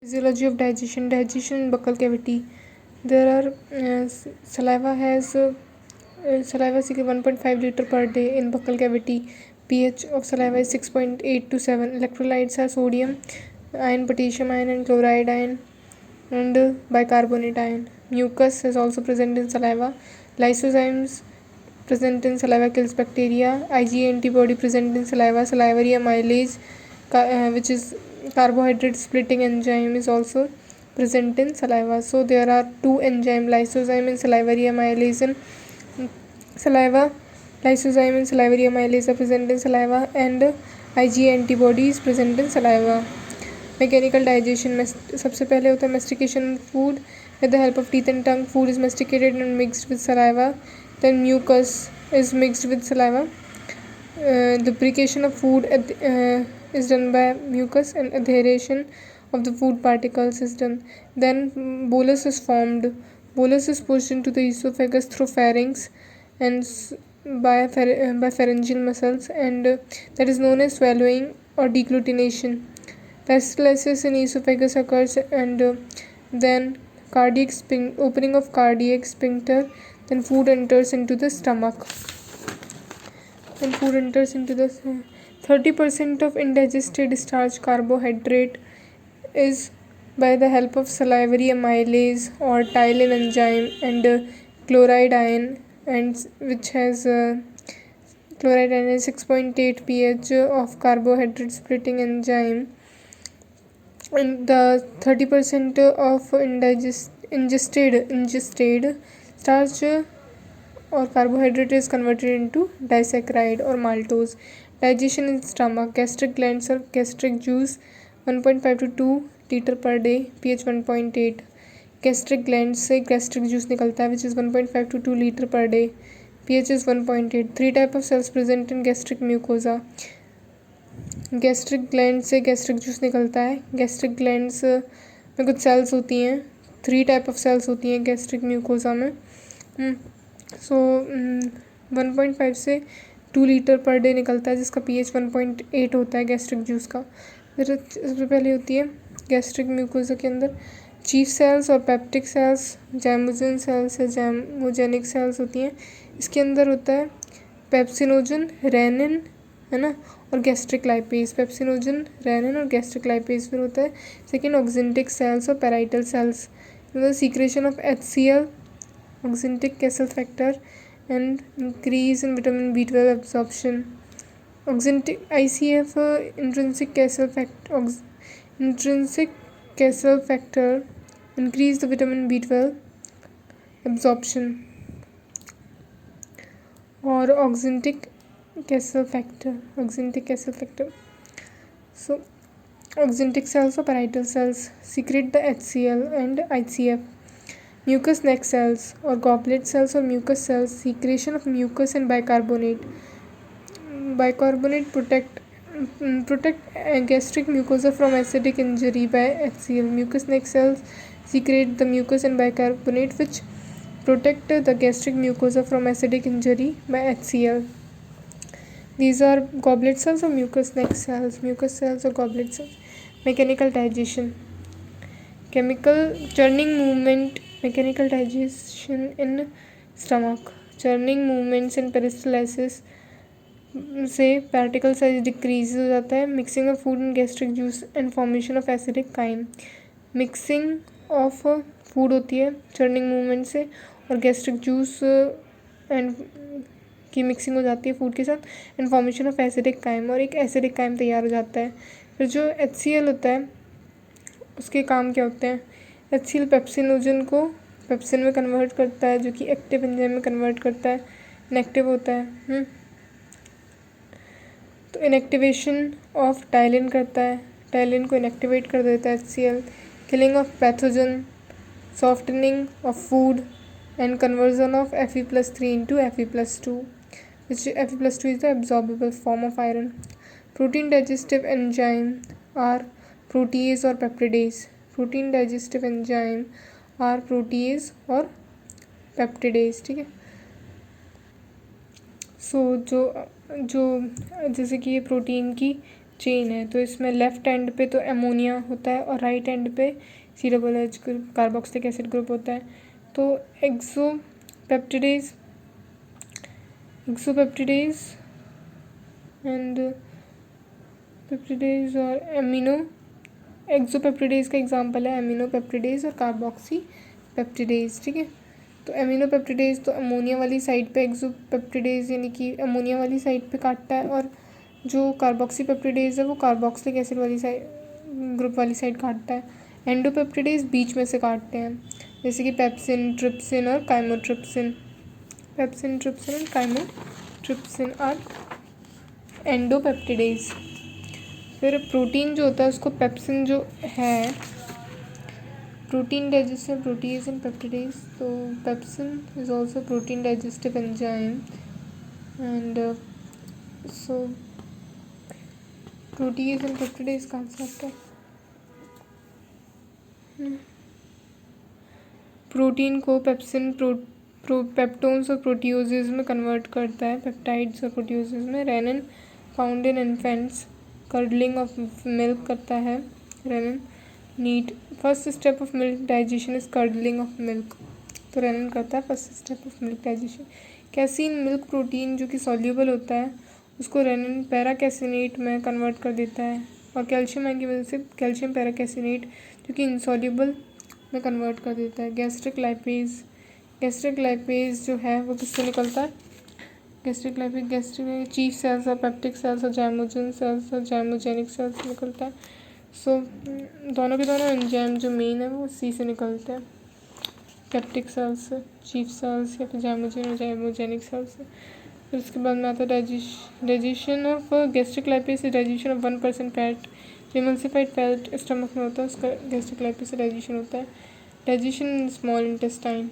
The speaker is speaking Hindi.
Physiology of digestion in buccal cavity. There are saliva secrete 1.5 liter per day in buccal cavity. pH of saliva is 6.8 to 7. Electrolytes are sodium ion, potassium ion, and chloride ion, and bicarbonate ion. Mucus is also present in saliva. Lysozymes present in saliva kills bacteria. IgA antibody present in saliva. Salivary amylase, which is carbohydrate splitting enzyme, is also present in saliva. So there are two enzyme, lysozyme and salivary amylase in saliva. Lysozyme and salivary amylase are present in saliva, and IgA antibody is present in saliva. Mechanical digestion सबसे पहले होता है mastication food with the help of teeth and tongue. Food is masticated and mixed with saliva. Then mucus is mixed with saliva. Lubrication of food is done by mucus, and adhesion of the food particles is done. Then bolus is formed. Bolus is pushed into the esophagus through pharynx and by pharyngeal muscles, and that is known as swallowing or degglutination. Peristalsis in esophagus occurs, and then opening of cardiac sphincter. Then food enters into the stomach. Then food enters into the 30% of indigested starch carbohydrate is by the help of salivary amylase or ptyalin enzyme and chloride ion, and which has chloride ion is 6.8 pH of carbohydrate splitting enzyme. And the 30% of ingested starch or carbohydrate is converted into disaccharide or maltose. Digestion in stomach. Gastric glands or gastric juice 1.5 to 2 liter per day. pH 1.8. Gastric glands से gastric juice निकलता है, which is 1.5 to 2 liter per day. pH is 1.8. 3 type of cells present in gastric mucosa. Gastric gland से गैस्ट्रिक जूस निकलता है. गैस्ट्रिक ग्लैंड्स में कुछ सेल्स होती हैं. 3 टाइप ऑफ सेल्स होती हैं गैस्ट्रिक म्यूकोसा में. सो 1.5 से 2 लीटर पर डे निकलता है, जिसका pH 1.8 होता है गैस्ट्रिक जूस का. फिर सबसे पहले होती है गैस्ट्रिक म्यूकोसा के अंदर चीफ सेल्स और पेप्टिक सेल्स, जैमोजन सेल्स या जैमोजेनिक सेल्स होती हैं. इसके अंदर होता है पेप्सिनोजन, रेनिन, है ना, और गैस्ट्रिक लाइपेज. पेप्सिनोजन, रेनिन और गैस्ट्रिक लाइपेज. फिर होता है सेकेंड ऑक्जेंटिक सेल्स और parietal cells. Secretion of HCl, oxyntic Castle factor, and increase in vitamin B12 absorption. Oxyntic ICF, intrinsic Castle factor increase the vitamin B12 absorption. और oxyntic Castle factor. So oxyntic cells or parietal cells secrete the HCl and ICF. Mucous neck cells or goblet cells or mucus cells, secretion of mucus and bicarbonate. Bicarbonate protect gastric mucosa from acidic injury by HCl. Mucous neck cells secrete the mucus and bicarbonate, which protect the gastric mucosa from acidic injury by HCl. These are goblet cells or mucous neck cells. Mucous cells or goblet cells. Mechanical digestion. Chemical churning movement. Mechanical digestion in stomach. Churning movements in peristalsis से पार्टिकल साइज डिक्रीज हो जाता है. Mixing of food in gastric juice and formation of acidic chyme. Mixing of food होती है चर्निंग मूवमेंट से, और गैस्ट्रिक जूस एंड की मिक्सिंग हो जाती है फूड के साथ, and formation of acidic chyme, और एक एसिडिक काइम तैयार हो जाता है. फिर जो HCl होता है उसके काम क्या होते हैं. HCl पेप्सिनोजन को पेप्सिन में कन्वर्ट करता है, जो कि एक्टिव एंजाइम में कन्वर्ट करता है. इनएक्टिव होता है. तो इनएक्टिवेशन ऑफ टाइलिन करता है. टाइलिन को इनएक्टिवेट कर देता है HCl. Killing of pathogen, softening of food, and conversion of Fe+3 into Fe+2, which Fe+2 is the absorbable form of iron. Protein digestive enzyme are protease or peptidase. Protein digestive enzyme are protease or peptidase. ठीक है. सो जो जैसे कि ये प्रोटीन की चेन है, तो इसमें लेफ्ट एंड पे तो अमोनिया होता है और राइट एंड पे C+H group carboxylic acid group होता है। तो एक्सोपेप्टिडेज एंड पेप्टिडेज और एमिनो एक्सोपेप्टिडेज का एग्जांपल है एमिनो पेप्टिडेज और कार्बोक्सी पेप्टिडेज। ठीक है, तो एमिनो पेप्टिडेज तो अमोनिया वाली साइड पे, एक्सोपेप्टिडेज यानी कि अमोनिया वाली साइड पे काटता है, और जो कार्बोक्सी पेप्टिडेज है वो कार्बोक्सिलिक एसिड वाली साइड ग्रुप वाली साइड काटता है। एंडोपेप्टिडेज बीच में से काटते हैं, जैसे कि पेप्सिन, ट्रिप्सिन और chymotrypsin. Pepsin, trypsin and chymotrypsin are endopeptidase. फिर प्रोटीन जो होता है उसको पेप्सिन जो है, protein digestive protease and peptidase, तो pepsin is also protein digestive enzyme and so protease and peptidase कहाँ से आता है? प्रोटीन को पेप्सिन पेप्टोन्स और प्रोटियोजेज में कन्वर्ट करता है, पेप्टाइड्स और प्रोटियोजेज में। Rennin found in infants, curdling of milk करता है rennin. Neat first step of milk digestion is curdling of milk, तो रेनिन करता है first step of milk digestion. Casein milk protein जो कि सॉल्यूबल होता है उसको रेनिन पैराकैसिनेट में कन्वर्ट कर देता है, और कैल्शियम आयन की वजह से कैल्शियम पैराकैसिनेट जो कि इनसॉल्यूबल में कन्वर्ट कर देता है। गैस्ट्रिक लाइपेज जो है वो किससे निकलता है? गैस्ट्रिक चीफ सेल्स और पेप्टिक सेल्स और जाइमोजन सेल्स और जाइमोजेनिक सेल्स से निकलता है। सो दोनों के दोनों एंजाइम जो मेन है वो सी से निकलते हैं, पेप्टिक सेल्स से, चीफ सेल्स या फिर जाइमोजन और जाइमोजेनिक सेल्स से। फिर उसके बाद में आता है डाइजेशन ऑफ गैस्ट्रिक लाइपेज से digestion of 1% fat, emulsified fat stomach में होता है, उसका गैस्ट्रिक लाइपेज से डाइजेशन होता है। Digestion in small intestine,